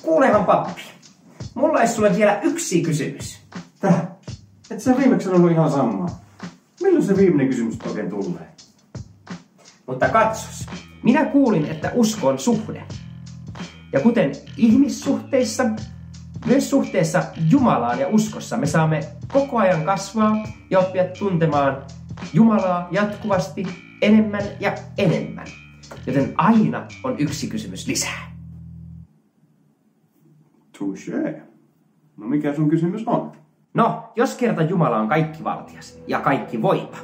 Kuulehan pappi, mulla olisi sulle vielä yksi kysymys. Täh? Et sä viimeksi sanonut ihan samaa. Milloin se viimeinen kysymys oikein tulee? Mutta katsos, minä kuulin, että usko on suhde. Ja kuten ihmissuhteissa, myös suhteessa Jumalaan ja uskossa me saamme koko ajan kasvaa ja oppia tuntemaan Jumalaa jatkuvasti enemmän ja enemmän. Joten aina on yksi kysymys lisää. Touché. No mikä sun kysymys on? No, jos kerta Jumala on kaikkivaltias ja kaikki voipa,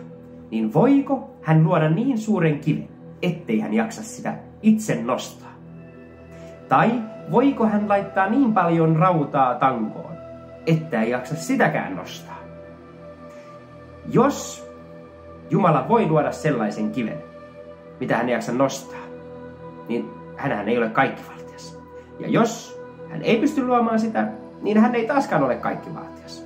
niin voiko hän luoda niin suuren kiven, ettei hän jaksa sitä itse nostaa? Tai voiko hän laittaa niin paljon rautaa tankoon, että ei jaksa sitäkään nostaa? Jos Jumala voi luoda sellaisen kiven, mitä hän ei jaksa nostaa, niin hänhän ei ole kaikkivaltias. Ja jos hän ei pysty luomaan sitä, niin hän ei taaskaan ole kaikkivaltias.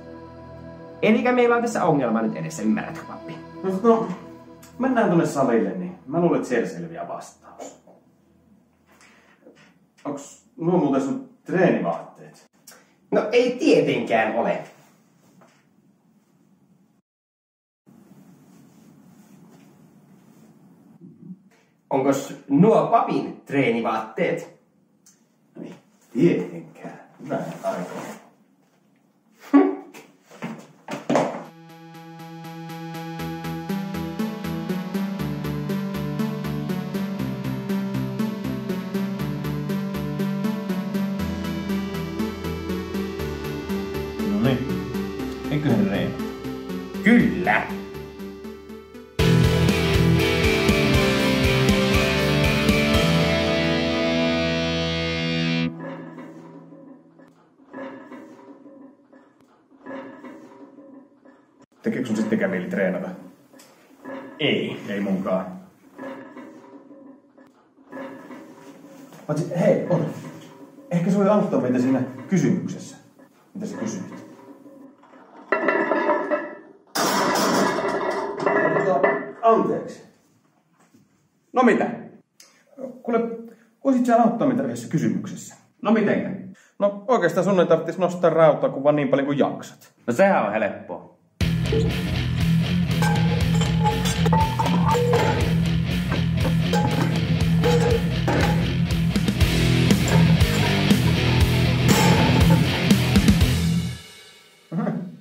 Elikkä meillä on tässä ongelma nyt edessä, ymmärrätkö pappi? No, mennään tuonne salille, niin mä luulen, että siellä selviää vastaus. Onks nuo muuten sun treenivaatteet? No ei tietenkään ole. Onkos nuo papin treenivaatteet? No ei tietenkään. Hyvä aika. No niin. Eiköhän reena? Kyllä. Tekeekö sun sittenkään mieli treenata? Ei. Ei munkaan. Paitsi, hei, on. Ehkä se voi auttaa meitä siinä kysymyksessä. Mitä sä kysyit? Anteeksi. No mitä? Kuule, voisit sä auttaa meitä yhdessä kysymyksessä? No mitenkä? No oikeastaan sun ei tarvitsisi nostaa rautaa kuin vaan niin paljon kuin jaksat. No sehän on helppoa.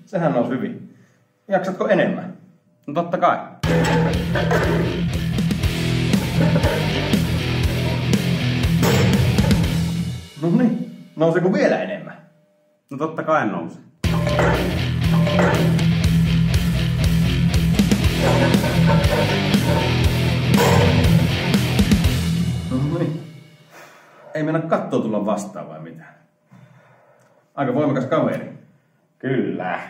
Sehän on hyvin. Jaksatko enemmän? No totta kai. No niin. Nouseeko vielä enemmän? No totta kai nouse. No niin. Ei mennä kattoo tulla vastaan vai mitä? Aika voimakas kaveri. Kyllä.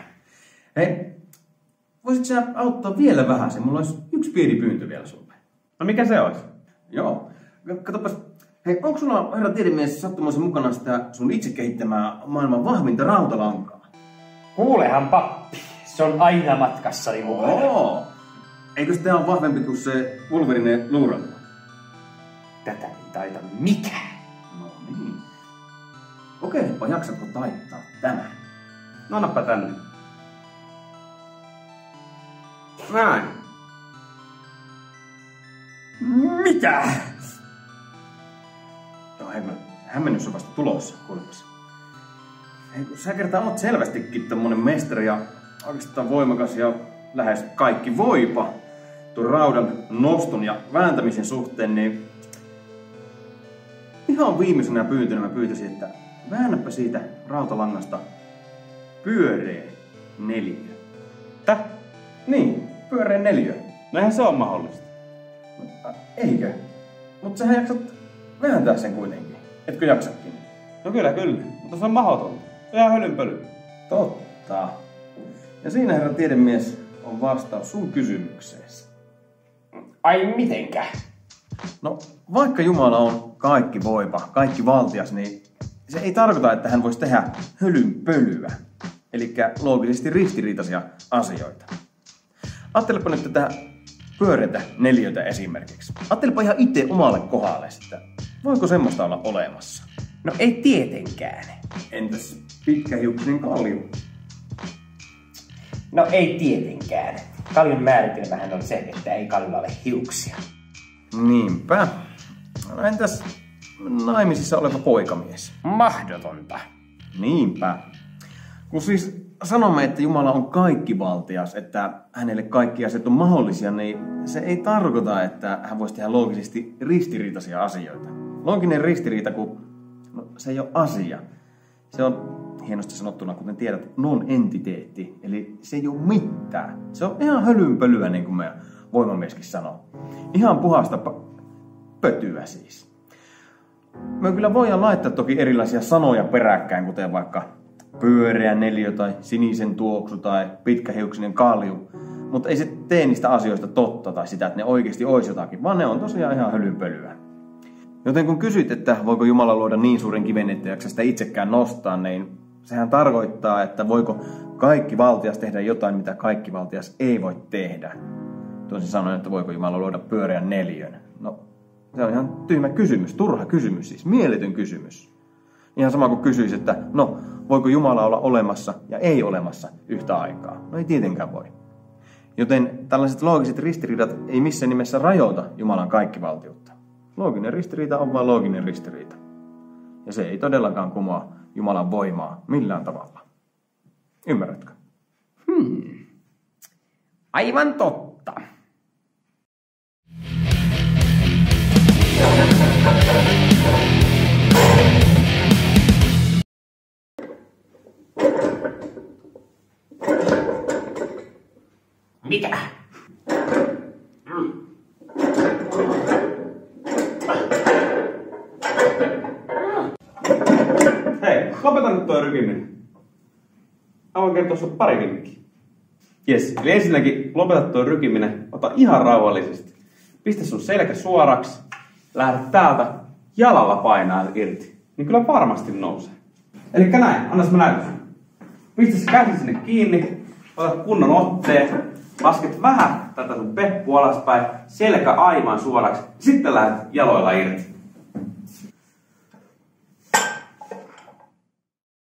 Hei, voisit sä auttaa vielä vähän sen? Mulla olisi yksi pieni pyyntö vielä sulle. No mikä se olisi? Joo. Katsopas, hei, onko sulla herra tiedemies sattumoisen mukana sitä sun itse kehittämää maailman vahvinta rautalankaa? Kuulehan pappi, se on aina matkassani mukana. Oo. Eikö sitä ole vahvempi kuin se Wolverine luuranko? Tätä ei taita mikään. No niin. Kokeilepa, jaksatko taittaa tämän? No annappa tänne. Näin. Mitä? Joo, hei, hämmennys on vasta tulossa, kuulepas. Hei, kun sä kertaa oot selvästikin tommonen mestari ja oikeastaan voimakas ja lähes kaikki voipa tuon raudan noston ja vääntämisen suhteen, niin ihan viimeisenä pyyntönä mä pyytäisin, että väännäpä siitä rautalangasta pyöreä neliö. Täh? Niin, pyöreä neliö. No eihän se ole mahdollista. Eikö? Mut sähän jaksat vääntää sen kuitenkin. Etkö jaksakin? No kyllä, mutta se on mahdotonta. Se on ihan hölynpöly. Totta. Ja siinä, herra tiedemies, on vastaus sun kysymykseesi. Ai mitenkään? No, vaikka Jumala on kaikki voipa, kaikki valtias, niin se ei tarkoita, että hän voisi tehdä hölynpölyä. Elikkä loogisesti ristiriitaisia asioita. Ajattelepa nyt tätä pyöreitä neliötä esimerkiksi. Ajattelepa ihan itse omalle kohdalle, että voiko semmoista olla olemassa? No ei tietenkään. Entäs pitkähiuksinen Kalju? No ei tietenkään. Kaljun määritelmähän on se, että ei kaljulla ole hiuksia. Niinpä. No entäs naimisissa oleva poikamies? Mahdotonta. Niinpä. Kun siis sanomme, että Jumala on kaikkivaltias, että hänelle kaikki asiat on mahdollisia, niin se ei tarkoita, että hän voisi tehdä loogisesti ristiriitaisia asioita. Looginen ristiriita, kun se ei ole asia. Se on hienosti sanottuna, kuten tiedät, non-entiteetti. Eli se ei ole mitään. Se on ihan hölynpölyä, niin kuin meidän voimamieskin sanoo. Ihan puhasta pötyä siis. Me kyllä voidaan laittaa toki erilaisia sanoja peräkkäin, kuten vaikka pyöreä neliö tai sinisen tuoksu tai pitkähiuksinen kalju. Mutta ei se tee niistä asioista totta tai sitä, että ne oikeasti olisi jotakin, vaan ne on tosiaan ihan hölynpölyä. Joten kun kysyt, että voiko Jumala luoda niin suuren kiven, että jaksa sitä itsekään nostaa, niin sehän tarkoittaa, että voiko kaikki valtias tehdä jotain, mitä kaikki valtias ei voi tehdä. Toisin sanoen, että voiko Jumala luoda pyöreän neliön. No, se on ihan tyhmä kysymys, turha kysymys siis, mieletön kysymys. Ihan sama kuin kysyisi, että no, voiko Jumala olla olemassa ja ei olemassa yhtä aikaa? No ei tietenkään voi. Joten tällaiset loogiset ristiriidat ei missään nimessä rajoita Jumalan kaikkivaltiutta. Looginen ristiriita on vain looginen ristiriita. Ja se ei todellakaan kumoa Jumalan voimaa millään tavalla. Ymmärrätkö? Aivan totta. Mitä? Hei, lopeta nyt toi rykiminen. Mä voin kertoa sulle pari vinkkiä. Jes, eli ensinnäkin lopeta toi rykiminen, ota ihan rauhallisesti. Pistä sun selkä suoraksi, lähde täältä jalalla painaa irti. Niin kyllä varmasti nousee. Elikkä näin, annas mä näytän. Pistä se käsi sinne kiinni, ota kunnon otteen, lasket vähän tätä sun peppua alaspäin, selkä aivan suoraksi, sitten lähdet jaloilla irti.